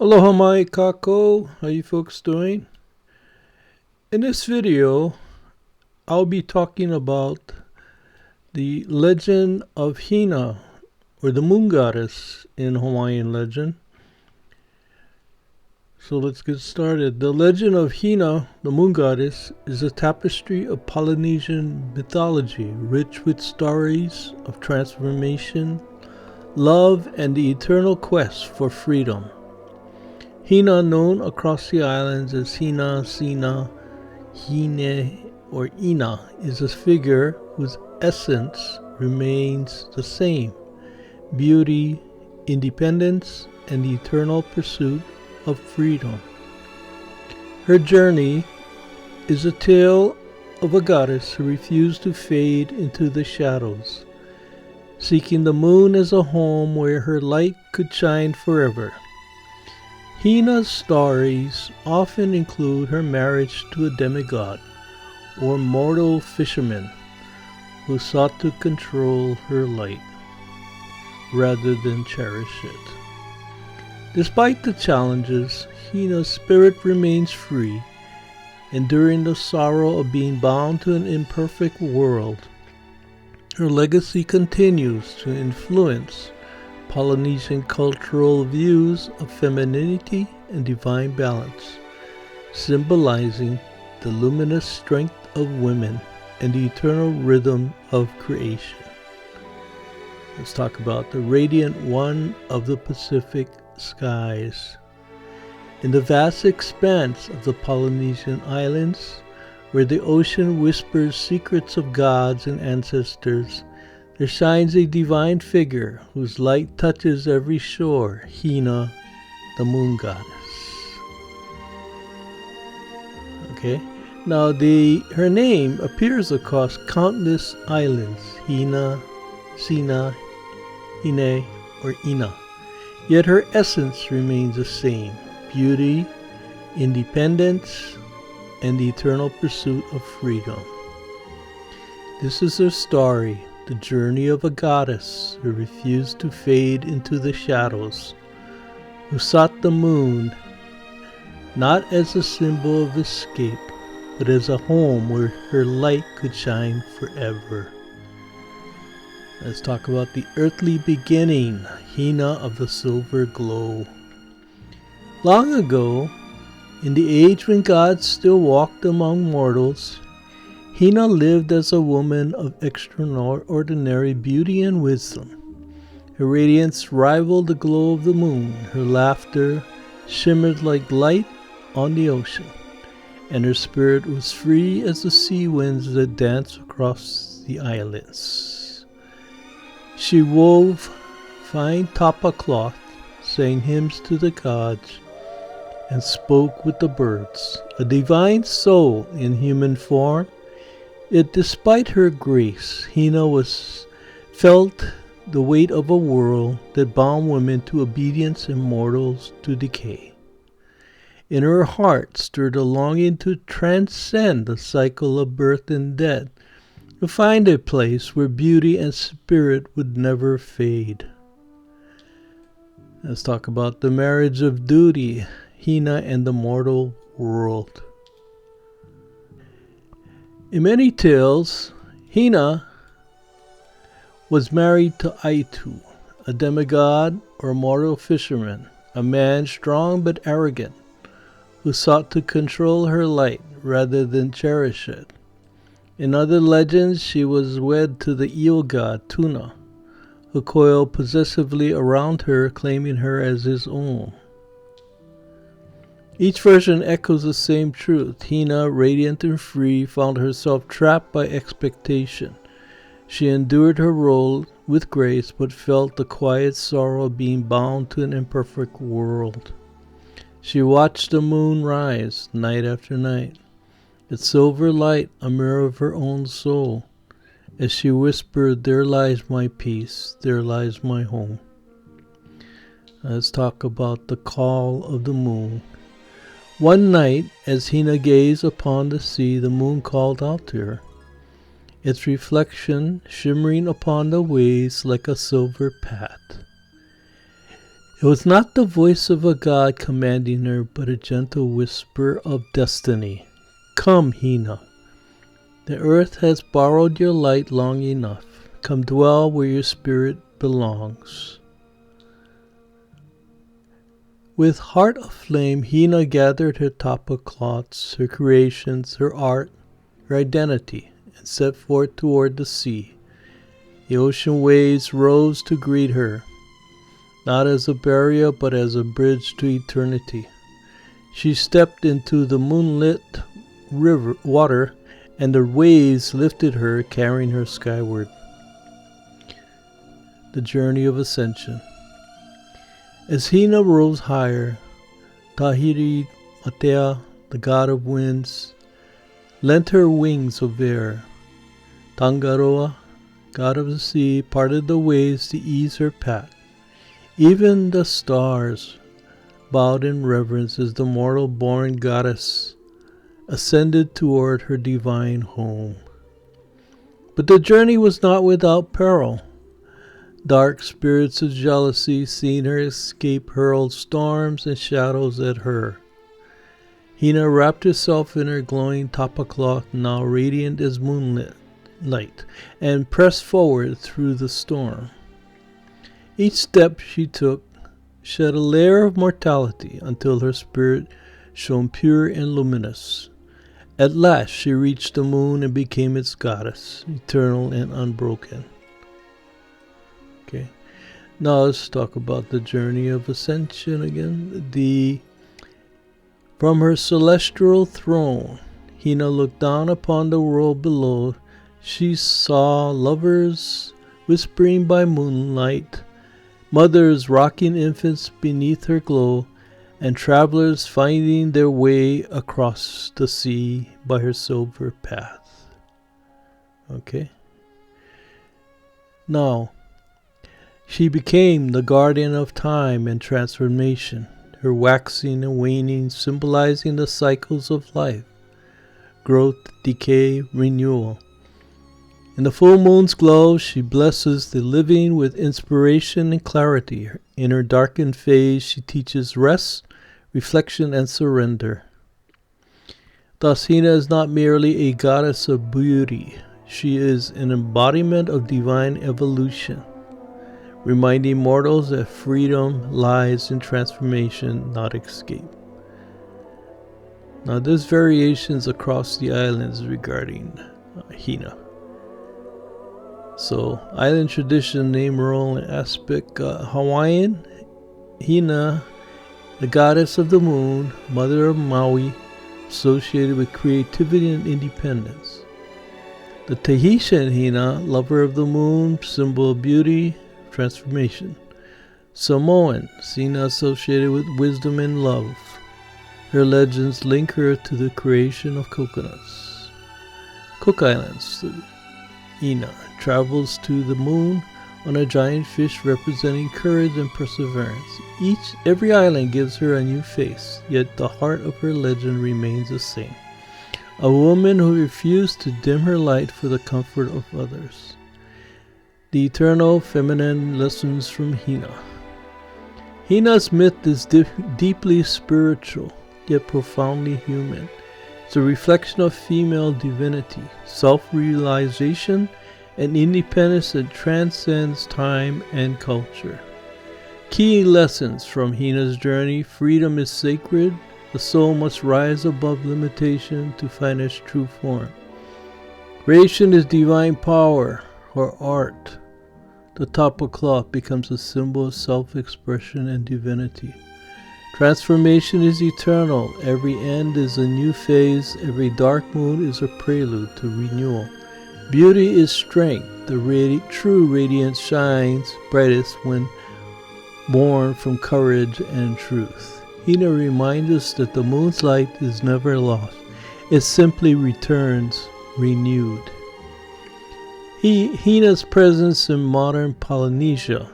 Aloha mai kako, how you folks doing? In this video, I'll be talking about the legend of Hina, or the moon goddess in Hawaiian legend. So let's get started. The legend of Hina, the moon goddess, is a tapestry of Polynesian mythology, rich with stories of transformation, love, and the eternal quest for freedom. Hina, known across the islands as Hina, Sina, Hine, or Ina, is a figure whose essence remains the same: beauty, independence, and the eternal pursuit of freedom. Her journey is a tale of a goddess who refused to fade into the shadows, seeking the moon as a home where her light could shine forever. Hina's stories often include her marriage to a demigod, or mortal fisherman, who sought to control her light rather than cherish it. Despite the challenges, Hina's spirit remains free, enduring the sorrow of being bound to an imperfect world. Her legacy continues to influence Polynesian cultural views of femininity and divine balance, symbolizing the luminous strength of women and the eternal rhythm of creation. Let's talk about the radiant one of the Pacific skies. In the vast expanse of the Polynesian islands, where the ocean whispers secrets of gods and ancestors, there shines a divine figure whose light touches every shore, Hina, the moon goddess. Okay, now her name appears across countless islands, Hina, Sina, Hine, or Ina. Yet her essence remains the same: beauty, independence, and the eternal pursuit of freedom. This is her story, the journey of a goddess who refused to fade into the shadows, who sought the moon not as a symbol of escape, but as a home where her light could shine forever. Let's talk about the earthly beginning, Hina of the silver glow. Long ago, in the age when gods still walked among mortals, Hina lived as a woman of extraordinary beauty and wisdom. Her radiance rivaled the glow of the moon, her laughter shimmered like light on the ocean, and her spirit was free as the sea winds that dance across the islands. She wove fine tapa cloth, sang hymns to the gods, and spoke with the birds, a divine soul in human form. Yet despite her grace, Hina felt the weight of a world that bound women to obedience and mortals to decay. In her heart stirred a longing to transcend the cycle of birth and death, to find a place where beauty and spirit would never fade. Let's talk about the marriage of duty, Hina and the mortal world. In many tales, Hina was married to Aitu, a demigod or mortal fisherman, a man strong but arrogant, who sought to control her light rather than cherish it. In other legends, she was wed to the eel god Tuna, who coiled possessively around her, claiming her as his own. Each version echoes the same truth. Hina, radiant and free, found herself trapped by expectation. She endured her role with grace, but felt the quiet sorrow of being bound to an imperfect world. She watched the moon rise night after night, its silver light a mirror of her own soul, as she whispered, "There lies my peace, there lies my home." Let's talk about the call of the moon. One night, as Hina gazed upon the sea, the moon called out to her, its reflection shimmering upon the waves like a silver pat. It was not the voice of a god commanding her, but a gentle whisper of destiny. Come, Hina. The earth has borrowed your light long enough. Come dwell where your spirit belongs. With heart aflame, Hina gathered her tapa cloths, her creations, her art, her identity, and set forth toward the sea. The ocean waves rose to greet her, not as a barrier, but as a bridge to eternity. She stepped into the moonlit water, and the waves lifted her, carrying her skyward. The journey of ascension. As Hina rose higher, Tahiri Matea, the god of winds, lent her wings of air. Tangaroa, god of the sea, parted the waves to ease her path. Even the stars bowed in reverence as the mortal-born goddess ascended toward her divine home. But the journey was not without peril. Dark spirits of jealousy, seeing her escape, hurled storms and shadows at her. Hina wrapped herself in her glowing tapa cloth, now radiant as moonlit light, and pressed forward through the storm. Each step she took shed a layer of mortality until her spirit shone pure and luminous. At last she reached the moon and became its goddess, eternal and unbroken. Okay, now let's talk about the journey of ascension again. From her celestial throne, Hina looked down upon the world below. She saw lovers whispering by moonlight, mothers rocking infants beneath her glow, and travelers finding their way across the sea by her silver path. Okay. Now, she became the guardian of time and transformation, her waxing and waning symbolizing the cycles of life, growth, decay, renewal. In the full moon's glow, she blesses the living with inspiration and clarity. In her darkened phase, she teaches rest, reflection, and surrender. Thus, Hina is not merely a goddess of beauty. She is an embodiment of divine evolution, reminding mortals that freedom lies in transformation, not escape. Now, there's variations across the islands regarding Hina. So, island tradition, name, role, and aspect. Hawaiian, Hina, the goddess of the moon, mother of Maui, associated with creativity and independence. The Tahitian Hina, lover of the moon, symbol of beauty, transformation. Samoan, Sina, associated with wisdom and love. Her legends link her to the creation of coconuts. Cook Islands, Hina travels to the moon on a giant fish representing courage and perseverance. Every island gives her a new face, yet the heart of her legend remains the same. A woman who refused to dim her light for the comfort of others. The eternal feminine lessons from Hina. Hina's myth is deeply spiritual, yet profoundly human. It's a reflection of female divinity, self-realization, and independence that transcends time and culture. Key lessons from Hina's journey: freedom is sacred. The soul must rise above limitation to find its true form. Creation is divine power, or art. The tapa cloth becomes a symbol of self-expression and divinity. Transformation is eternal. Every end is a new phase. Every dark moon is a prelude to renewal. Beauty is strength. The true radiance shines brightest when born from courage and truth. Hina reminds us that the moon's light is never lost. It simply returns renewed. Hina's presence in modern Polynesia.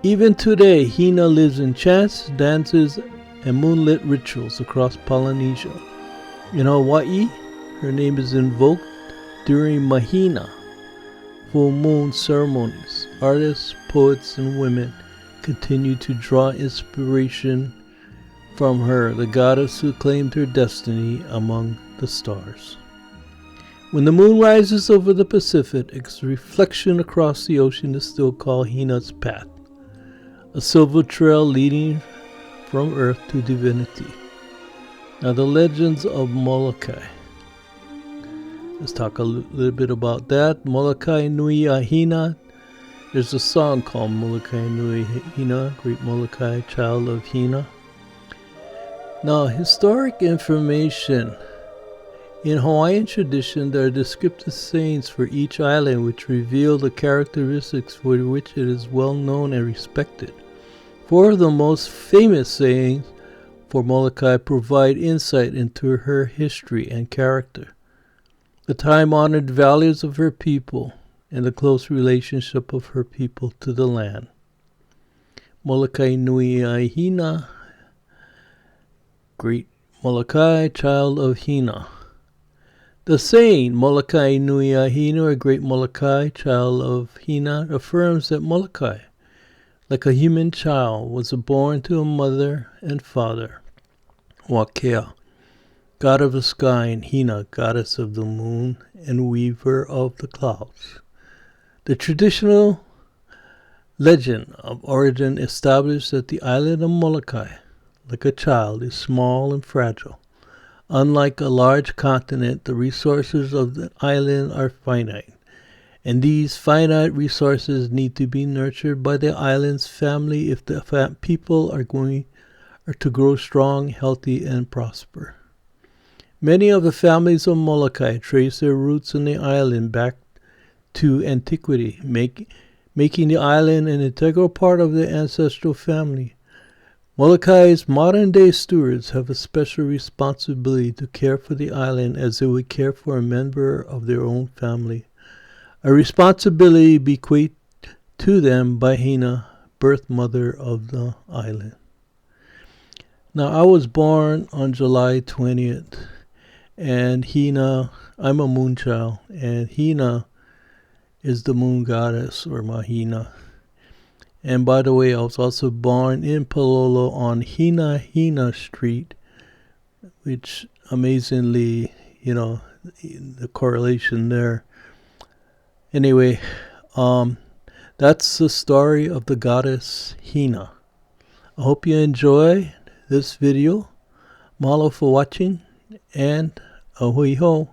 Even today, Hina lives in chants, dances, and moonlit rituals across Polynesia. In Hawaii, her name is invoked during Mahina, full moon ceremonies. Artists, poets, and women continue to draw inspiration from her, the goddess who claimed her destiny among the stars. When the moon rises over the Pacific, its reflection across the ocean is still called Hina's path, a silver trail leading from earth to divinity. Now, the legends of Molokai. Let's talk a little bit about that. Molokai Nui a Hina. There's a song called Molokai Nui Hina, Great Molokai, Child of Hina. Now, historic information. In Hawaiian tradition, there are descriptive sayings for each island which reveal the characteristics for which it is well known and respected. Four of the most famous sayings for Molokai provide insight into her history and character, the time-honored values of her people, and the close relationship of her people to the land. Molokai Nui a Hina, Great Molokai, Child of Hina. The saying, Molokai Nui a Hina, or Great Molokai, Child of Hina, affirms that Molokai, like a human child, was born to a mother and father. Wakea, god of the sky, and Hina, goddess of the moon and weaver of the clouds. The traditional legend of origin established that the island of Molokai, like a child, is small and fragile. Unlike a large continent, the resources of the island are finite, and these finite resources need to be nurtured by the island's family if the people are to grow strong, healthy, and prosper. Many of the families of Molokai trace their roots in the island back to antiquity, making the island an integral part of the ancestral family. Molokai's modern-day stewards have a special responsibility to care for the island as they would care for a member of their own family, a responsibility bequeathed to them by Hina, birth mother of the island. Now, I was born on July 20th, and Hina, I'm a moon child, and Hina is the moon goddess, or Mahina. And by the way, I was also born in Palolo on Hina Street, which amazingly, the correlation there. Anyway, that's the story of the goddess Hina. I hope you enjoy this video. Mahalo for watching, and ahui ho.